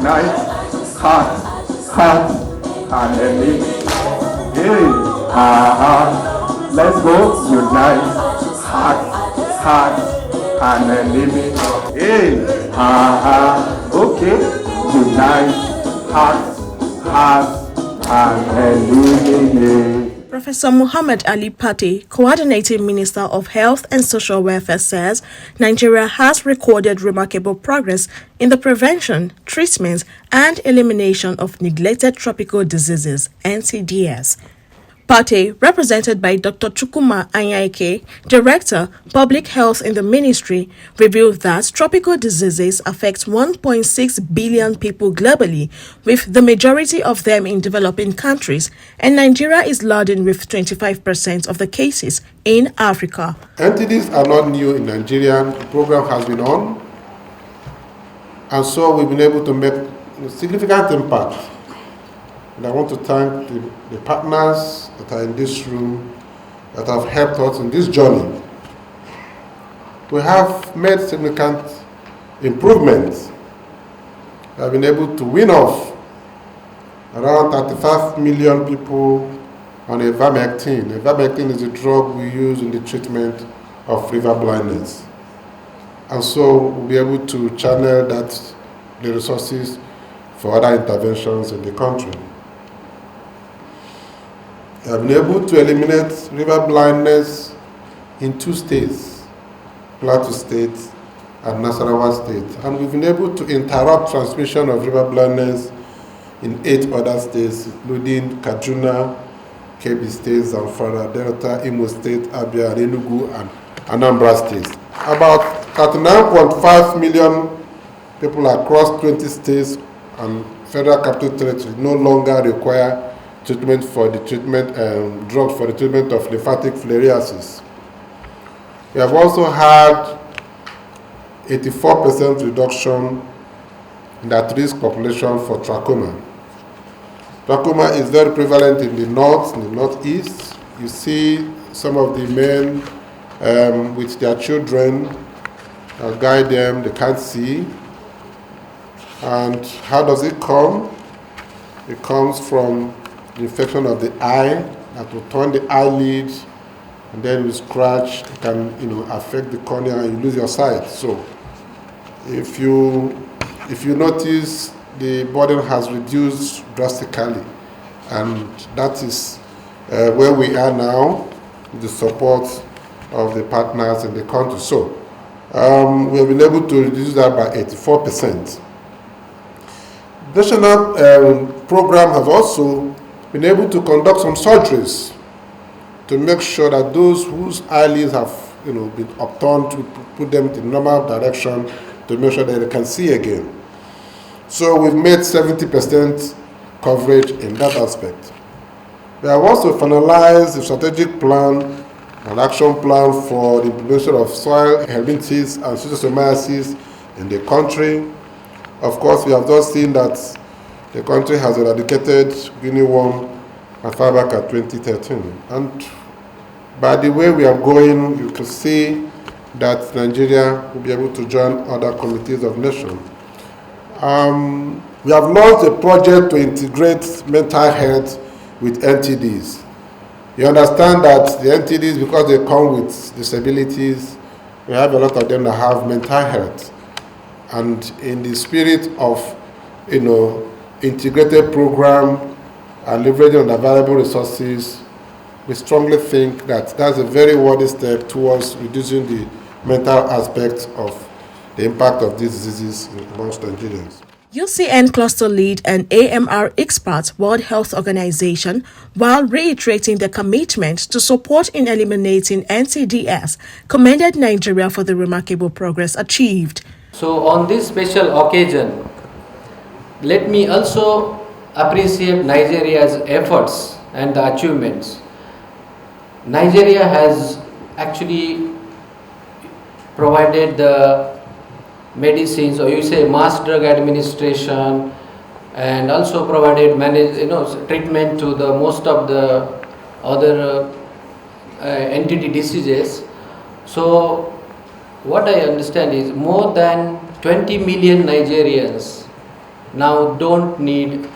unite, heart, and eliminate. Hey, let's go, unite, heart, and eliminate. Hey, okay, unite, heart, and eliminate. Professor Muhammad Ali-Pate, Coordinating Minister of Health and Social Welfare, says Nigeria has recorded remarkable progress in the prevention, treatment, and elimination of neglected tropical diseases (NTDs). Pate, represented by Dr. Chukwuma Anyaike, Director, Public Health in the Ministry, revealed that tropical diseases affect 1.6 billion people globally, with the majority of them in developing countries, and Nigeria is laden with 25% of the cases in Africa. NTDs are not new in Nigeria. The program has been on, and so we've been able to make a significant impact. And I want to thank the partners that are in this room that have helped us in this journey. We have made significant improvements. We have been able to wean off around 35 million people on ivermectin. Ivermectin is a drug we use in the treatment of river blindness. And so we'll be able to channel the resources for other interventions in the country. We have been able to eliminate river blindness in 2 states, Plateau State and Nasarawa State. And we've been able to interrupt transmission of river blindness in 8 other states, including Kaduna, Kebbi State, Zamfara, Delta, Imo State, Abia, Enugu, and Anambra State. About 39.5 million people across 20 states and Federal Capital Territory no longer require drugs for the treatment of lymphatic filariasis. We have also had 84% reduction in at-risk population for trachoma. Trachoma is very prevalent in the north, in the northeast. You see some of the men with their children, guide them, they can't see. And how does it come? It comes from the infection of the eye that will turn the eyelid, and then you scratch. It can, affect the cornea, and you lose your sight. So, if you notice, the burden has reduced drastically, and that is where we are now, with the support of the partners in the country. So, we have been able to reduce that by 84%. The national program has also been able to conduct some surgeries to make sure that those whose eyelids have been upturned, to put them in the normal direction, to make sure that they can see again. So we've made 70% coverage in that aspect. We have also finalized the strategic plan and action plan for the implementation of soil herbicides and schistosomiasis in the country. Of course, we have just seen that the country has eradicated guinea worm as far back at 2013. And by the way we are going, you can see that Nigeria will be able to join other committees of nations. We have launched a project to integrate mental health with NTDs. You understand that the NTDs, because they come with disabilities, we have a lot of them that have mental health. And in the spirit of, integrated program and leveraging on available resources, we strongly think that that's a very worthy step towards reducing the mental aspects of the impact of these diseases amongst Nigerians. UCN cluster lead and AMR expert World Health Organization, while reiterating their commitment to support in eliminating NTDs, commended Nigeria for the remarkable progress achieved. So on this special occasion, let me also appreciate Nigeria's efforts and the achievements. Nigeria has actually provided the medicines, or you say mass drug administration, and also provided treatment to the most of the other NTD diseases. So what I understand is more than 20 million Nigerians now don't need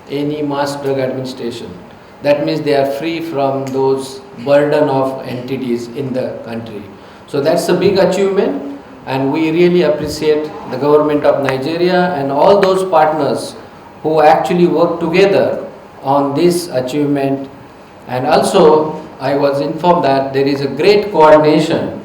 any mass drug administration. That means they are free from those burden of NTDs in the country. So that's a big achievement, and we really appreciate the government of Nigeria and all those partners who actually work together on this achievement. And also I was informed that there is a great coordination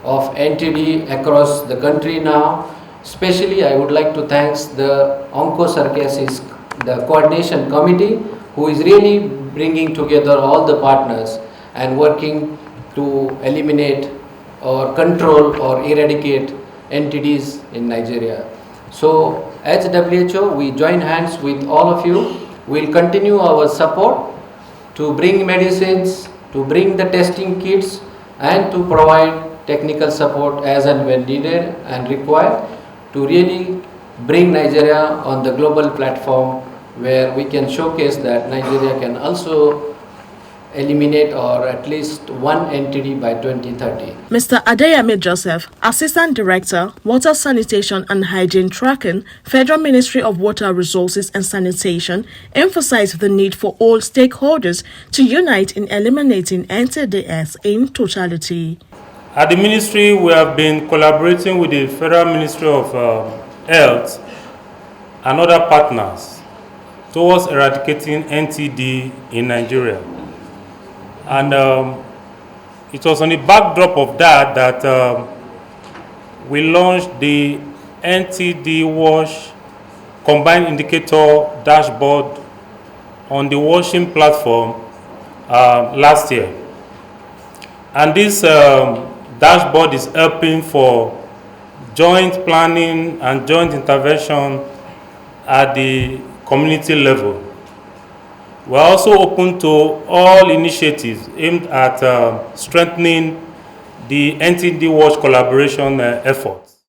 of NTD across the country now. Especially I would like to thank the Onchocerciasis, the coordination committee, who is really bringing together all the partners and working to eliminate or control or eradicate NTDs in Nigeria. So as WHO, we join hands with all of you. We'll continue our support to bring medicines, to bring the testing kits, and to provide technical support as and when needed and required to really bring Nigeria on the global platform where we can showcase that Nigeria can also eliminate or at least one NTD by 2030. Mr. Adeyemi Joseph, Assistant Director, Water Sanitation and Hygiene Tracking, Federal Ministry of Water Resources and Sanitation, emphasized the need for all stakeholders to unite in eliminating NTDs in totality. At the ministry, we have been collaborating with the Federal Ministry of Health and other partners towards eradicating NTD in Nigeria. And it was on the backdrop of that we launched the NTD Wash Combined Indicator Dashboard on the washing platform last year. And this dashboard is helping for joint planning and joint intervention at the community level. We are also open to all initiatives aimed at strengthening the NTD Watch collaboration efforts.